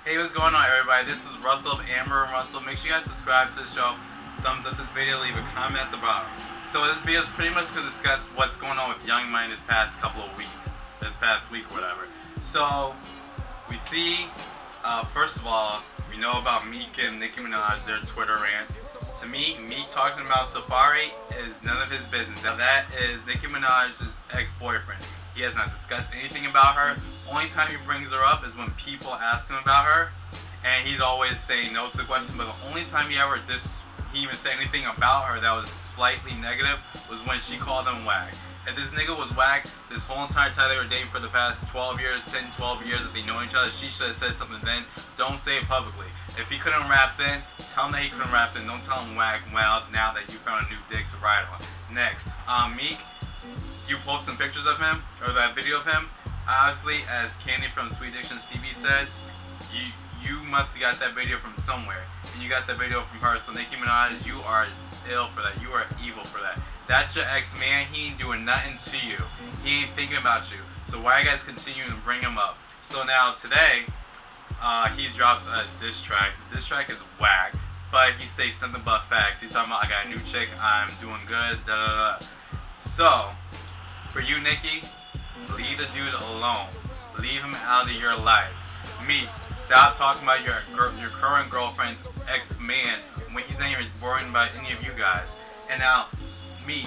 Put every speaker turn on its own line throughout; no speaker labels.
Hey, what's going on, everybody? This is Russell of Amber and Russell. Make sure you guys subscribe to the show, thumbs up this video, leave a comment at the bottom. So this video is pretty much to discuss what's going on with Young Money this past couple of weeks, this past week or whatever. So we see, first of all, we know about Meek and Nicki Minaj, their Twitter rant. To me, Meek talking about Safaree is none of his business. Now that is Nicki Minaj's ex-boyfriend. He has not discussed anything about her. Only time he brings her up is when people ask him about her, and he's always saying no to the question. But the only time he even said anything about her that was slightly negative was when she called him whack. If this nigga was whack this whole entire time they were dating for the past 12 years, 10, 12 years that they know each other, she should have said something then. Don't say it publicly. If he couldn't rap then, tell him that he couldn't rap then. Don't tell him whack well now that you found a new dick to ride on. Next, Meek. You post some pictures of him, or that video of him. Obviously, as Candy from Sweet Diction TV said, you must have got that video from somewhere. And you got that video from her. So Nicki Minaj, you are ill for that. You are evil for that. That's your ex-man. He ain't doing nothing to you. He ain't thinking about you. So why you guys continuing to bring him up? So now today, he dropped a diss track. This track is whack, but he says something but facts. He's talking about, I got a new chick, I'm doing good, da da da. So, for you, Nicki, leave the dude alone. Leave him out of your life. Me, stop talking about your current girlfriend's ex-man when he's not even worrying about any of you guys. And now, me,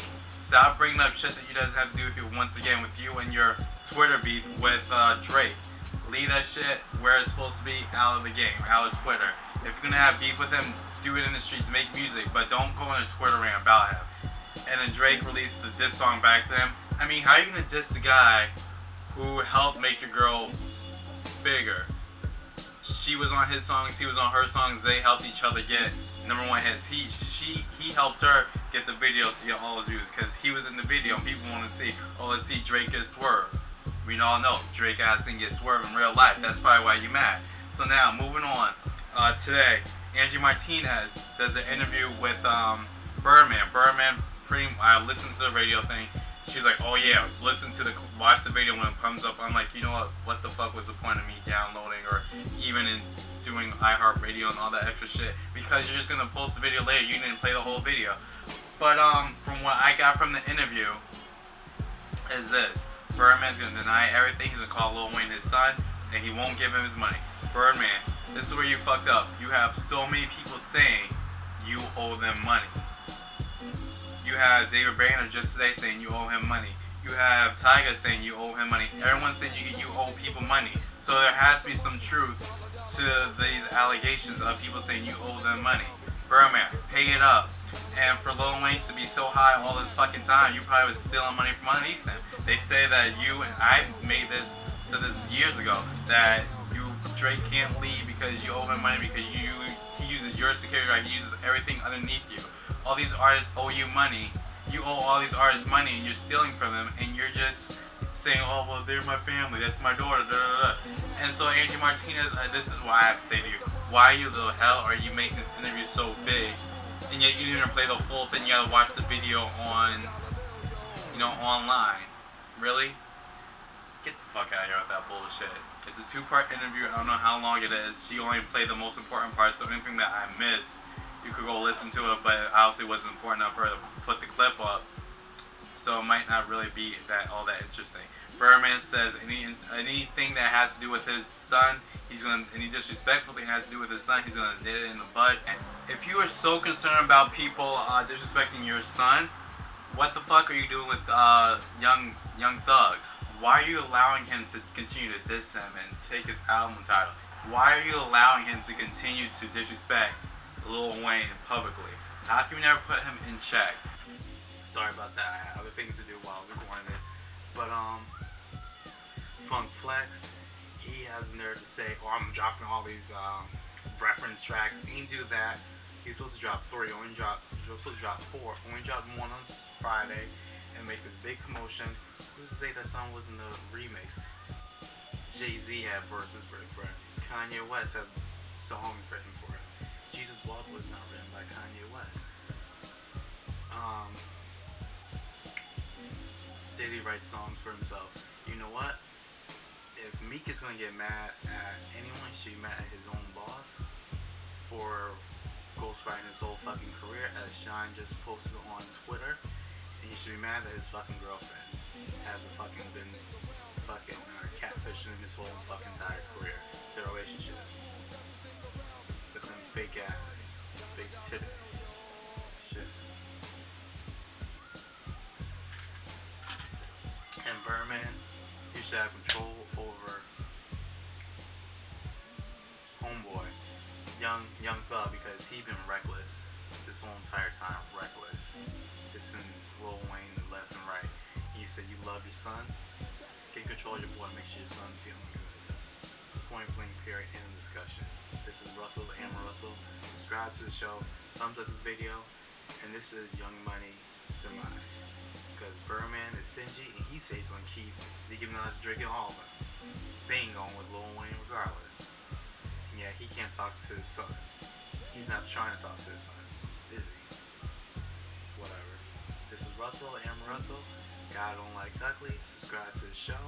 stop bringing up shit that you doesn't have to do with you once again with you and your Twitter beef with Drake. Leave that shit where it's supposed to be, out of the game, out of Twitter. If you're gonna have beef with him, do it in the streets, make music, but don't go on a Twitter rant about him. And then Drake released the diss song back to him. I mean, how are you gonna diss the guy who helped make your girl bigger? She was on his songs, he was on her songs. They helped each other get #1 hits. He helped her get the video to get all the views because he was in the video. And people want to see, oh, let's see Drake get swerved. We all know Drake hasn't get swerved in real life. That's probably why you're mad. So now, moving on. Today, Angie Martinez does an interview with Birdman. I listened to the radio thing. She's like, oh yeah, watch the video when it comes up. I'm like, you know what the fuck was the point of me downloading or even in doing iHeartRadio and all that extra shit? Because you're just gonna post the video later, you didn't play the whole video. But from what I got from the interview is this. Birdman's gonna deny everything, he's gonna call Lil Wayne his son, and he won't give him his money. Birdman, this is where you fucked up. You have so many people saying you owe them money. You have David Banner just today saying you owe him money. You have Tyga saying you owe him money. Everyone's saying you owe people money. So there has to be some truth to these allegations of people saying you owe them money. Birdman, pay it up. And for Lil Wayne to be so high all this fucking time, you probably was stealing money from underneath them. They say that you, and I made this to this years ago, that Drake can't leave because you owe him money because he uses your security guard, he uses everything underneath you. All these artists owe you money. You owe all these artists money and you're stealing from them and you're just saying, oh, well, they're my family, that's my daughter, da da da. And so, Angie Martinez, this is why I have to say to you, why the hell are you making this interview so big? And yet you didn't even play the full thing, you gotta watch the video on, online. Really? Get the fuck out of here with that bullshit. It's a 2-part interview, I don't know how long it is. She only played the most important parts, so anything that I missed, you could go listen to it, but obviously it wasn't important enough for her to put the clip up, so it might not really be all that interesting. Birdman says anything that has to do with his son, any disrespectful thing that has to do with his son, he's gonna nip it in the bud. If you are so concerned about people disrespecting your son, what the fuck are you doing with Young Thug? Why are you allowing him to continue to diss him and take his album title? Why are you allowing him to continue to disrespect Lil Wayne publicly? How can you never put him in check? Sorry about that, I had other things to do while recording this. But Funk Flex, he has the nerve to say, oh, I'm dropping all these reference tracks. He didn't do that. He's supposed to drop 3, he was supposed to drop 4, only dropped 1 on Friday and make this big commotion. Who's to say that song wasn't a remix? Jay-Z had verses for it, bro. Kanye West has songs written for it. Jesus Walk was not written by Kanye West. Did he write songs for himself? You know what? If Meek is gonna get mad at anyone, he should be mad at his own for ghostwriting his whole fucking career, as Shine just posted on Twitter. And he should be mad that his fucking girlfriend hasn't fucking been fucking catfishing his whole fucking entire career. Their relationship. With some fake ass, fake titties. Shit. And Birdman, he should have control over homeboy, young fella, because he been reckless this whole entire time. Reckless. Just in Lil Wayne left and right. He said, you love your son, get control of your boy, make sure your son's feeling good. Point blank period, end of discussion. This is Russell, Amber Russell. Subscribe to the show, thumbs up this video, and this is Young Money Demise. Because Birdman is stingy and he says he's gonna keep Nicki Minaj, Drake, and all of them. They ain't going with Lil Wayne regardless. And yeah, he can't talk to his son. He's not trying to talk to his son, is he? Whatever. This is Russell, Amber Russell. God don't like ugly. Subscribe to the show.